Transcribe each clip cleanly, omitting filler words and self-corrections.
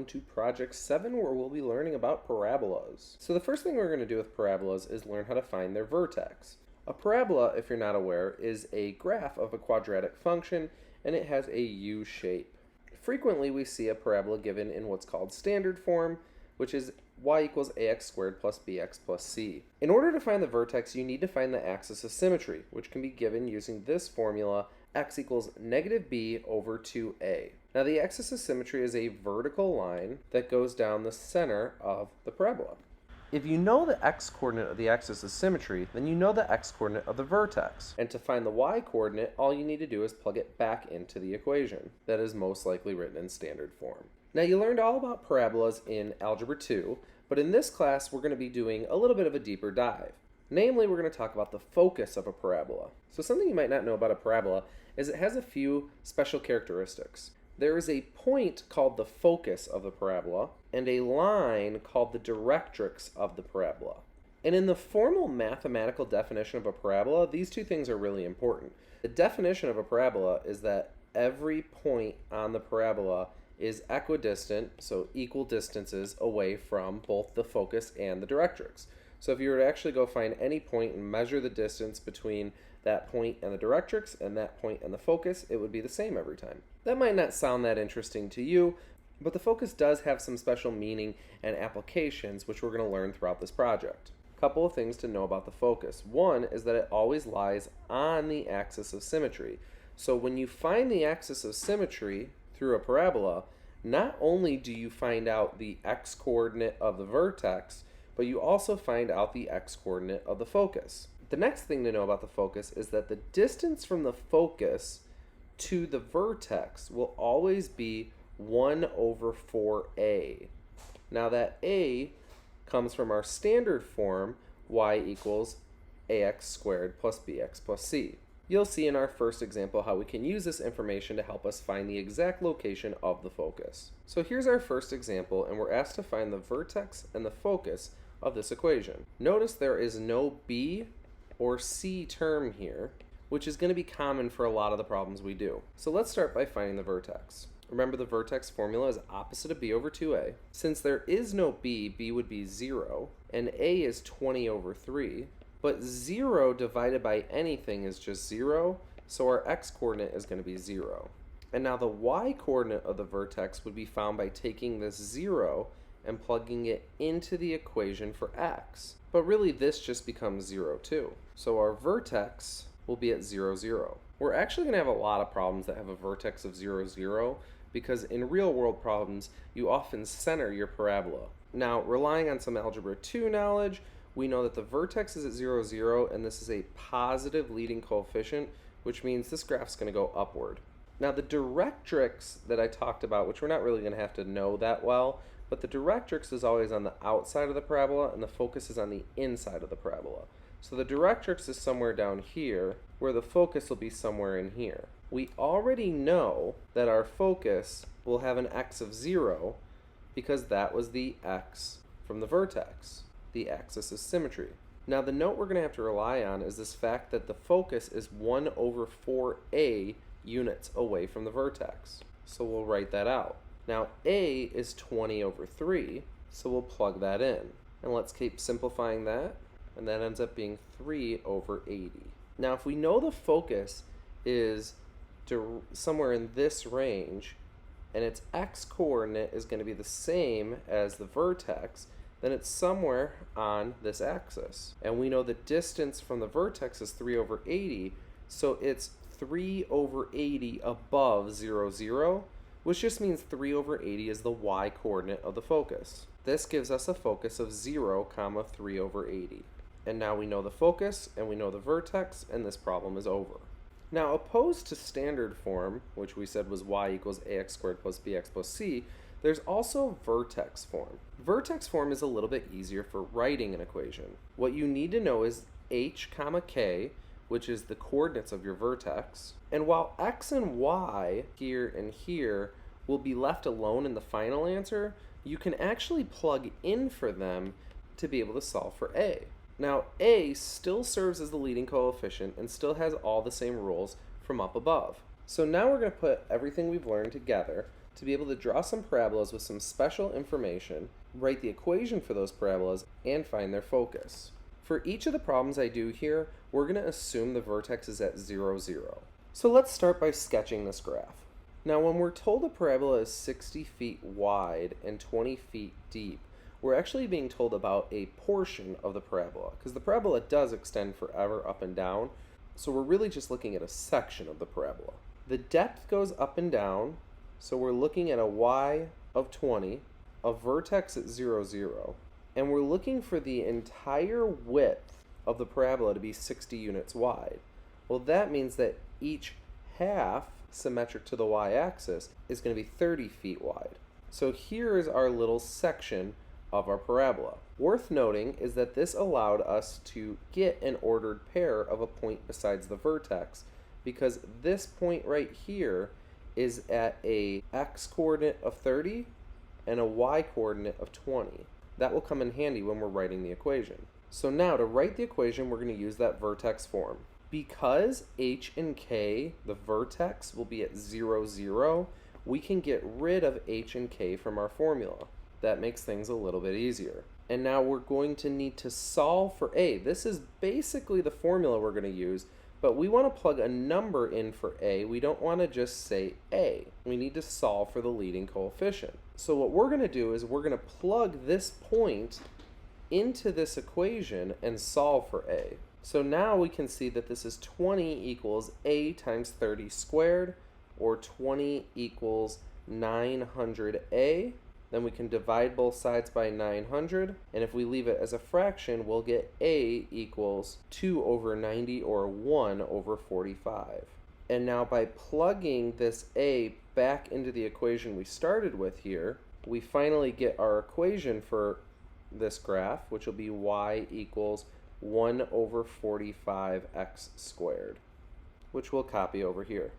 welcome to Project 7, where we'll be learning about parabolas. So the first thing we're going to do with parabolas is learn how to find their vertex. A parabola, if you're not aware, is a graph of a quadratic function, and it has a U shape. Frequently, we see a parabola given in what's called standard form, which is y equals ax squared plus bx plus c. In order to find the vertex, you need to find the axis of symmetry, which can be given using this formula, x equals negative b over 2a. Now the axis of symmetry is a vertical line that goes down the center of the parabola. If you know the x-coordinate of the axis of symmetry, then you know the x-coordinate of the vertex. And to find the y-coordinate, all you need to do is plug it back into the equation that is most likely written in standard form. Now you learned all about parabolas in Algebra 2, but in this class we're going to be doing a little bit of a deeper dive. Namely, we're going to talk about the focus of a parabola. So something you might not know about a parabola is it has a few special characteristics. There is a point called the focus of the parabola and a line called the directrix of the parabola. And in the formal mathematical definition of a parabola, these two things are really important. The definition of a parabola is that every point on the parabola is equidistant, so equal distances away from both the focus and the directrix. So if you were to actually go find any point and measure the distance between that point and the directrix and that point and the focus, it would be the same every time. That might not sound that interesting to you, but the focus does have some special meaning and applications which we're going to learn throughout this project. A couple of things to know about the focus. One is that it always lies on the axis of symmetry. So when you find the axis of symmetry through a parabola, not only do you find out the x-coordinate of the vertex, but you also find out the x-coordinate of the focus. The next thing to know about the focus is that the distance from the focus to the vertex will always be 1 over 4a. Now that a comes from our standard form, y equals ax squared plus bx plus c. You'll see in our first example how we can use this information to help us find the exact location of the focus. So here's our first example, and we're asked to find the vertex and the focus of this equation. Notice there is no b or c term here, which is going to be common for a lot of the problems we do. So let's start by finding the vertex. Remember, the vertex formula is opposite of b over 2a. Since there is no b, b would be 0, and a is 20 over 3. But 0 divided by anything is just 0, so our x-coordinate is going to be 0. And now the y-coordinate of the vertex would be found by taking this 0 and plugging it into the equation for x. But really this just becomes 0 too. So our vertex will be at 0, 0. We're actually going to have a lot of problems that have a vertex of 0, 0 because in real world problems you often center your parabola. Now, relying on some Algebra 2 knowledge, we know that the vertex is at 0, 0, and this is a positive leading coefficient, which means this graph's going to go upward. Now the directrix that I talked about, which we're not really going to have to know that well, but the directrix is always on the outside of the parabola and the focus is on the inside of the parabola. So the directrix is somewhere down here, where the focus will be somewhere in here. We already know that our focus will have an x of 0 because that was the x from the vertex, the axis of symmetry. Now the note we're going to have to rely on is this fact that the focus is 1 over 4a units away from the vertex. So we'll write that out. Now a is 20 over 3, so we'll plug that in. And let's keep simplifying that, and that ends up being 3 over 80. Now if we know the focus is somewhere in this range, and its x-coordinate is going to be the same as the vertex, then it's somewhere on this axis. And we know the distance from the vertex is 3 over 80, so it's 3 over 80 above 0, 0, which just means 3 over 80 is the y-coordinate of the focus. This gives us a focus of 0, 3 over 80. And now we know the focus, and we know the vertex, and this problem is over. Now, opposed to standard form, which we said was y equals ax squared plus bx plus c, there's also vertex form. Vertex form is a little bit easier for writing an equation. What you need to know is h, k, which is the coordinates of your vertex. And while x and y here and here will be left alone in the final answer, you can actually plug in for them to be able to solve for a. Now, a still serves as the leading coefficient and still has all the same rules from up above. So now we're going to put everything we've learned together to be able to draw some parabolas with some special information, write the equation for those parabolas, and find their focus. For each of the problems I do here, we're going to assume the vertex is at 0, 0. So let's start by sketching this graph. Now when we're told a parabola is 60 feet wide and 20 feet deep, we're actually being told about a portion of the parabola, because the parabola does extend forever up and down, so we're really just looking at a section of the parabola. The depth goes up and down, so we're looking at a y of 20, a vertex at 0, 0, and we're looking for the entire width of the parabola to be 60 units wide. Well, that means that each half, symmetric to the y-axis, is going to be 30 feet wide. So here is our little section of our parabola. Worth noting is that this allowed us to get an ordered pair of a point besides the vertex, because this point right here is at a x-coordinate of 30 and a y-coordinate of 20. That will come in handy when we're writing the equation. So now to write the equation, we're going to use that vertex form. Because h and k, the vertex, will be at 0, 0, we can get rid of h and k from our formula. That makes things a little bit easier. And now we're going to need to solve for a. This is basically the formula we're going to use, but we want to plug a number in for a. We don't want to just say a. We need to solve for the leading coefficient. So what we're going to do is we're going to plug this point into this equation and solve for a. So now we can see that this is 20 equals a times 30 squared, or 20 equals 900a. Then we can divide both sides by 900, and if we leave it as a fraction, we'll get a equals 2 over 90, or 1 over 45. And now by plugging this a back into the equation we started with here, we finally get our equation for this graph, which will be y equals 1 over 45x squared, which we'll copy over here.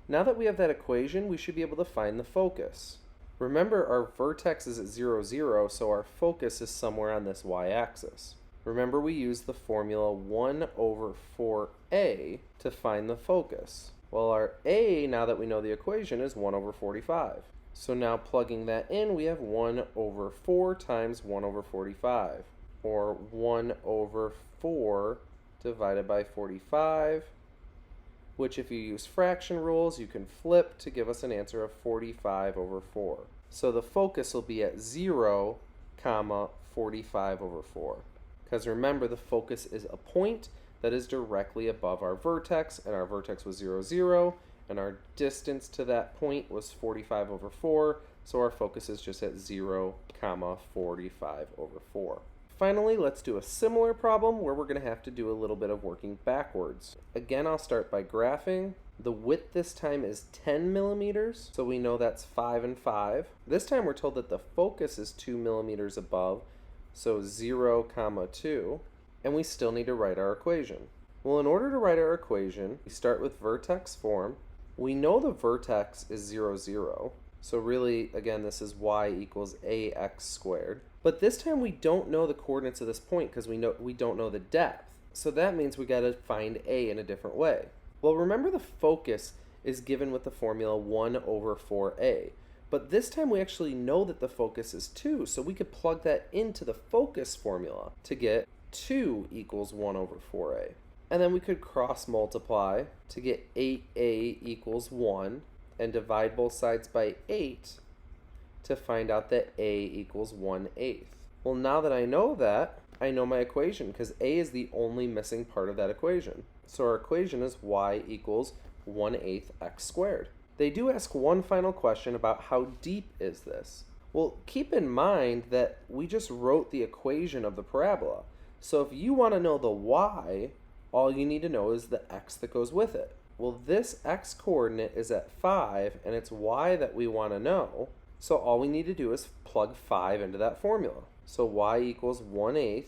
Now that we have that equation, we should be able to find the focus. Remember, our vertex is at 0, 0, so our focus is somewhere on this y-axis. Remember, we used the formula 1 over 4a to find the focus. Well, our a, now that we know the equation, is 1 over 45. So now plugging that in, we have 1 over 4 times 1 over 45, or 1 over 4 divided by 45, which if you use fraction rules, you can flip to give us an answer of 45 over 4. So the focus will be at 0, comma, 45 over 4. Because remember, the focus is a point that is directly above our vertex, and our vertex was 0, 0, and our distance to that point was 45 over 4, so our focus is just at 0, comma, 45 over 4. Finally, let's do a similar problem where we're going to have to do a little bit of working backwards. Again, I'll start by graphing. The width this time is 10 millimeters, so we know that's 5 and 5. This time we're told that the focus is 2 millimeters above, so 0, comma 2, and we still need to write our equation. Well, in order to write our equation, we start with vertex form. We know the vertex is 0, 0, so really, again, this is y equals ax squared. But this time we don't know the coordinates of this point because we don't know the depth. So that means we got to find a in a different way. Well, remember the focus is given with the formula 1 over 4a. But this time we actually know that the focus is 2, so we could plug that into the focus formula to get 2 equals 1 over 4a. And then we could cross multiply to get 8a equals 1 and divide both sides by 8 to find out that a equals 1/8. Well, now that I know that, I know my equation because a is the only missing part of that equation. So our equation is y equals 1/8 x squared. They do ask one final question about how deep is this? Well, keep in mind that we just wrote the equation of the parabola. So if you want to know the y, all you need to know is the x that goes with it. Well, this x coordinate is at 5, and it's y that we want to know. So all we need to do is plug 5 into that formula. So y equals 1/8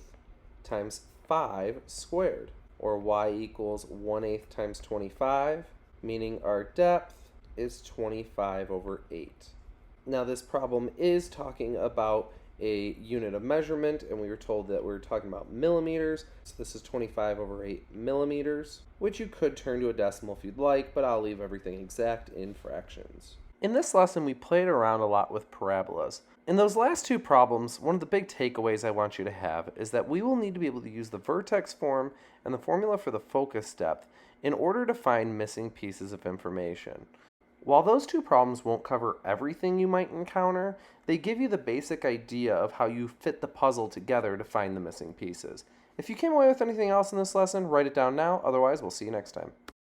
times 5 squared, or y equals 1/8 times 25, meaning our depth is 25 over 8. Now this problem is talking about a unit of measurement, and we were told that we were talking about millimeters, so this is 25 over 8 millimeters, which you could turn to a decimal if you'd like, but I'll leave everything exact in fractions. In this lesson, we played around a lot with parabolas. In those last two problems, one of the big takeaways I want you to have is that we will need to be able to use the vertex form and the formula for the focus depth in order to find missing pieces of information. While those two problems won't cover everything you might encounter, they give you the basic idea of how you fit the puzzle together to find the missing pieces. If you came away with anything else in this lesson, write it down now. Otherwise, we'll see you next time.